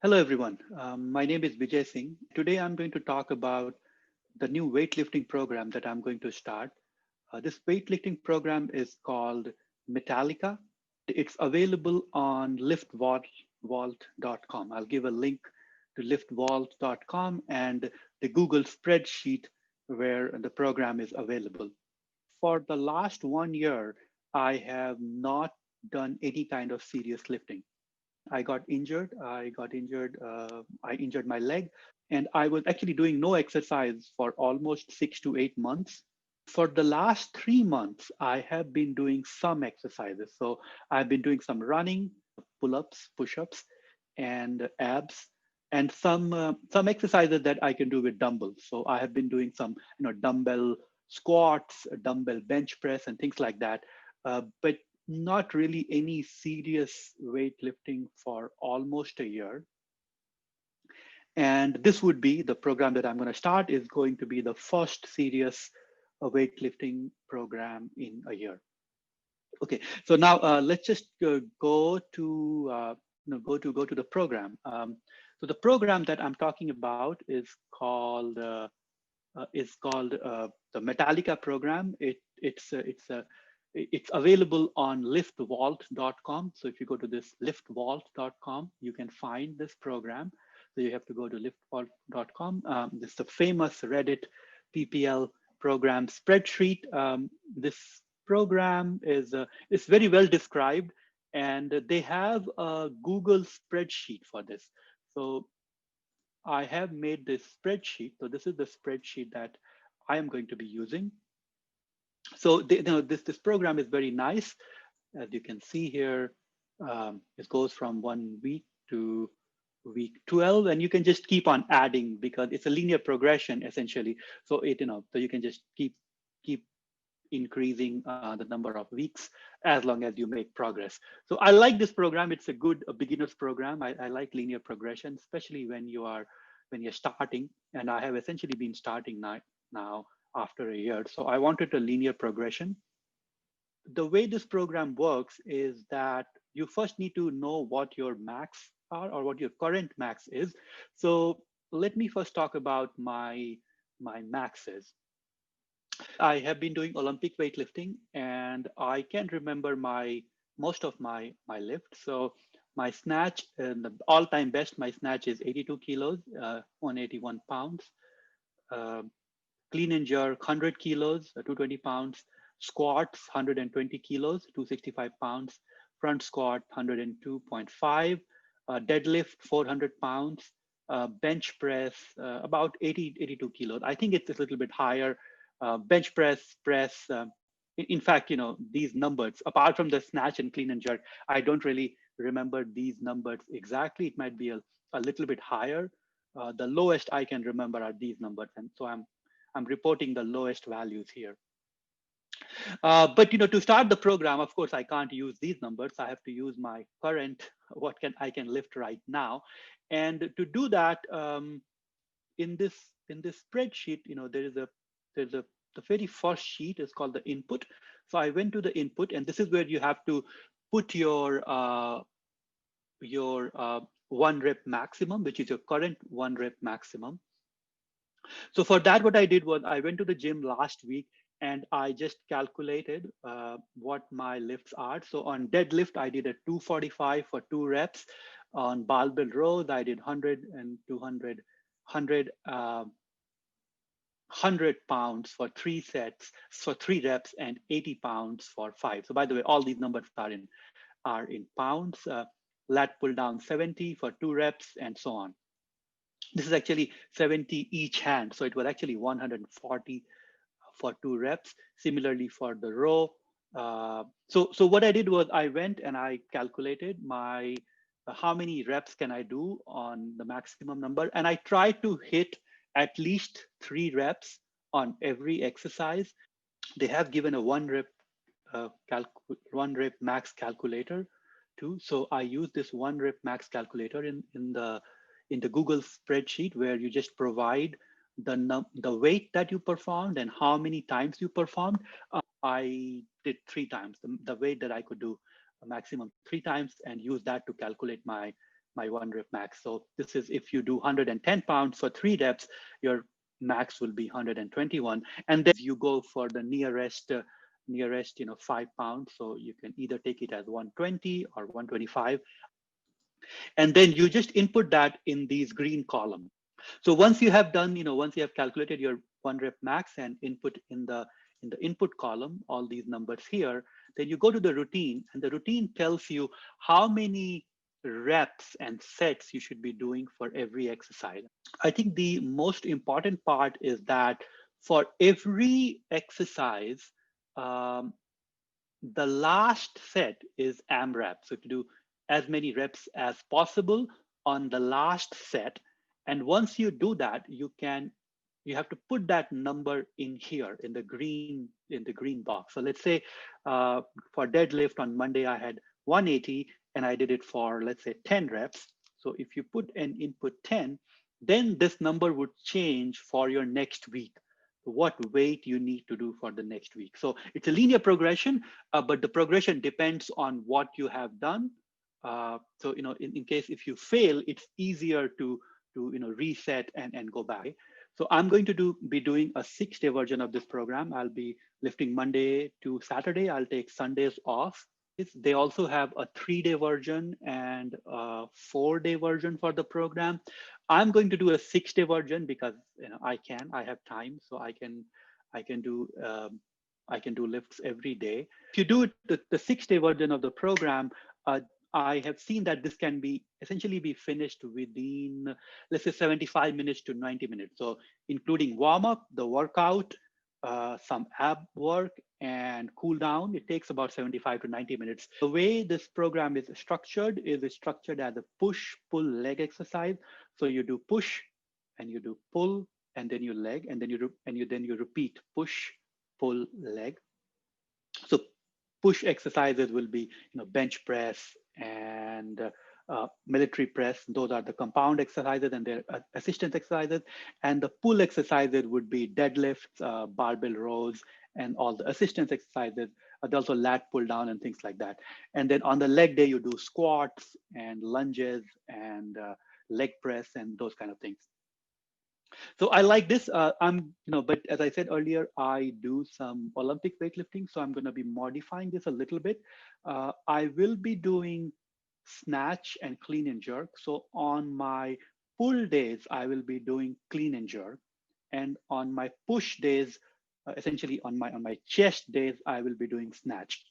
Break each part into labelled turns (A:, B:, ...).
A: Hello, everyone. My name is Vijay Singh. Today, I'm going to talk about the new weightlifting program that I'm going to start. This weightlifting program is called Metallica. It's available on liftvault.com. I'll give a link to liftvault.com and the Google spreadsheet where the program is available. For the last 1 year, I have not done any kind of serious lifting. I got injured. I injured my leg, and I was actually doing no exercise for almost 6 to 8 months. For the last 3 months, I have been doing some exercises. So I've been doing some running, pull-ups, push-ups, and abs, and some exercises that I can do with dumbbells. So I have been doing some, dumbbell squats, dumbbell bench press, and things like that. But not really any serious weightlifting for almost a year. And this would be the program that I'm going to start is going to be the first serious weightlifting program in a year. Okay, so now let's just go to the program. So the program that I'm talking about is called the Metallica program. It's available on liftvault.com. So if you go to this liftvault.com, you can find this program. So you have to go to liftvault.com. This is the famous Reddit PPL program spreadsheet. This program is very well described, and they have a Google spreadsheet for this. So I have made this spreadsheet. So this is the spreadsheet that I am going to be using. So this program is very nice. As you can see here, it goes from 1 week to week 12, and you can just keep on adding because it's a linear progression essentially. So so you can just keep increasing the number of weeks as long as you make progress. So I like this program. It's a beginner's program. I like linear progression, especially when you're starting. And I have essentially been starting now after a year. So I wanted a linear progression. The way this program works is that you first need to know what your max are or what your current max is. So let me first talk about my maxes. I have been doing Olympic weightlifting, and I can remember most of my lift. So my snatch, and the all-time best, my snatch is 82 kilos, 181 pounds. Uh, Clean and jerk, 100 kilos, 220 pounds. Squats, 120 kilos, 265 pounds. Front squat, 102.5. Deadlift, 400 pounds. Bench press, about 82 kilos. I think it's a little bit higher. Bench press. In fact, these numbers, apart from the snatch and clean and jerk, I don't really remember these numbers exactly. It might be a little bit higher. The lowest I can remember are these numbers, and so I'm reporting the lowest values here. But to start the program, of course, I can't use these numbers. I have to use my current I can lift right now, and to do that, in this spreadsheet, there's a the very first sheet is called the input. So I went to the input, and this is where you have to put your 1 rep maximum, which is your current 1 rep maximum. So for that, what I did was I went to the gym last week and I just calculated what my lifts are. So on deadlift, I did a 245 for 2 reps. On barbell rows, I did 100 and 200, 100 pounds for 3 sets, for 3 reps, and 80 pounds for 5. So by the way, all these numbers are in pounds. Lat pull down 70 for 2 reps, and so on. This is actually 70 each hand. So it was actually 140 for 2 reps. Similarly for the row. So what I did was I went and I calculated how many reps can I do on the maximum number. And I tried to hit at least 3 reps on every exercise. They have given a 1 rep 1 rep max calculator too. So I use this 1 rep max calculator in the Google spreadsheet, where you just provide the weight that you performed and how many times you performed. I did 3 times the weight that I could do a maximum 3 times, and use that to calculate my my 1 rep max. So this is if you do 110 pounds for 3 reps, your max will be 121. And then you go for the nearest 5 pounds. So you can either take it as 120 or 125. And then you just input that in these green columns. So once you have done, once you have calculated your 1 rep max and input in the input column, all these numbers here, then you go to the routine, and the routine tells you how many reps and sets you should be doing for every exercise. I think the most important part is that for every exercise, um, the last set is AMRAP. So to do as many reps as possible on the last set. And once you do that, you have to put that number in here in the green box. So let's say for deadlift on Monday, I had 180 and I did it for, let's say, 10 reps. So if you put an input 10, then this number would change for your next week, what weight you need to do for the next week. So it's a linear progression, but the progression depends on what you have done. So in case if you fail, it's easier to reset and go back. So I'm going to be doing a 6-day version of this program. I'll be lifting Monday to Saturday. I'll take Sundays off. They also have a 3-day version and a 4-day version for the program. I'm going to do a 6-day version because I have time, so I can do I can do lifts every day. If you do it the 6-day version of the program, I have seen that this can be essentially be finished within, let's say, 75 minutes to 90 minutes. So including warm up, the workout, some ab work, and cool down, it takes about 75 to 90 minutes. The way this program is structured as a push-pull leg exercise. So you do push, and you do pull, and then you leg, and then you repeat push, pull, leg. So push exercises will be, bench press and military press. Those are the compound exercises and their assistance exercises. And the pull exercises would be deadlifts, barbell rows, and all the assistance exercises. There's also lat pull down and things like that. And then on the leg day, you do squats and lunges and leg press and those kind of things. So I like this. But as I said earlier, I do some Olympic weightlifting, so I'm going to be modifying this a little bit. I will be doing snatch and clean and jerk. So on my pull days, I will be doing clean and jerk, and on my push days, essentially on my chest days, I will be doing snatch.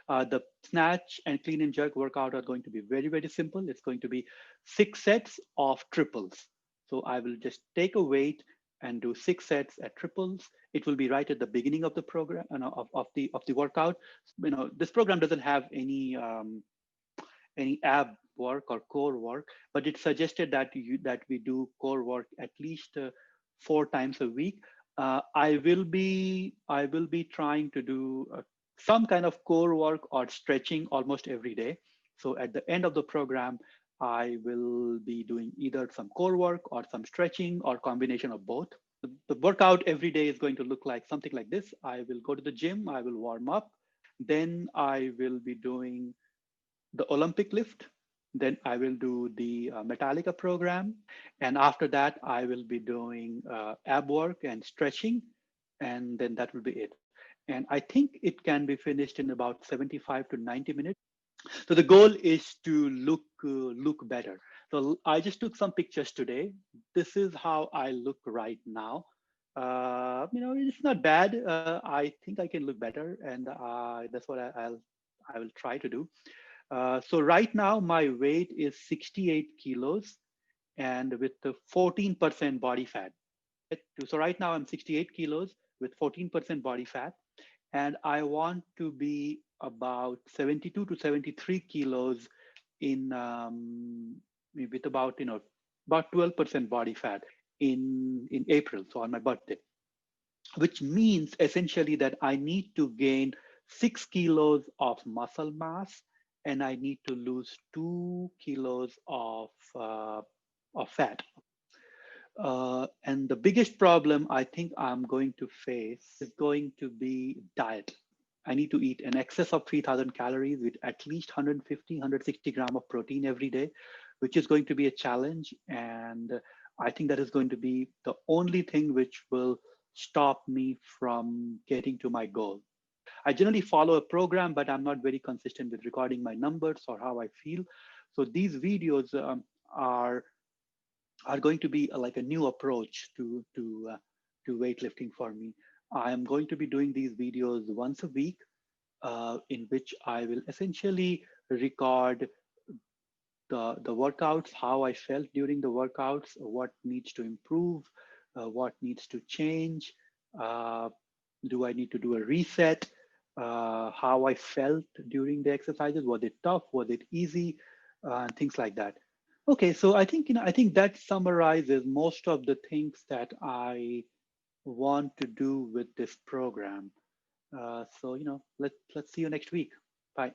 A: The snatch and clean and jerk workout are going to be very, very simple. It's going to be 6 sets of triples. So I will just take a weight and do 6 sets at triples. It will be right at the beginning of the program, of the workout. This program doesn't have any ab work or core work, but it's suggested that we do core work at least 4 times a week. I will be trying to do some kind of core work or stretching almost every day. So at the end of the program, I will be doing either some core work or some stretching or combination of both. The workout every day is going to look like something like this. I will go to the gym, I will warm up, then I will be doing the Olympic lift. Then I will do the Metallica program. And after that, I will be doing ab work and stretching. And then that will be it. And I think it can be finished in about 75 to 90 minutes. So the goal is to look better. So I just took some pictures today. This is how I look right now. It's not bad. I think I can look better, and that's what I will try to do. So right now my weight is 68 kilos and with the 14% body fat. So right now I'm 68 kilos with 14% body fat, and I want to be about 72 to 73 kilos in with about 12% body fat in April, so on my birthday, which means essentially that I need to gain 6 kilos of muscle mass and I need to lose 2 kilos of fat. And the biggest problem I think I'm going to face is going to be diet. I need to eat an excess of 3,000 calories with at least 150, 160 grams of protein every day. which is going to be a challenge. And I think that is going to be the only thing which will stop me from getting to my goal. I generally follow a program, but I'm not very consistent with recording my numbers or how I feel. So these videos are are going to be like a new approach to weightlifting for me. I am going to be doing these videos once a week, in which I will essentially record the workouts, how I felt during the workouts, what needs to improve, what needs to change. Uh, do I need to do a reset? How I felt during the exercises? Was it tough? Was it easy? Things like that. Okay, so I think I think that summarizes most of the things that I want to do with this program. So let's see you next week. Bye.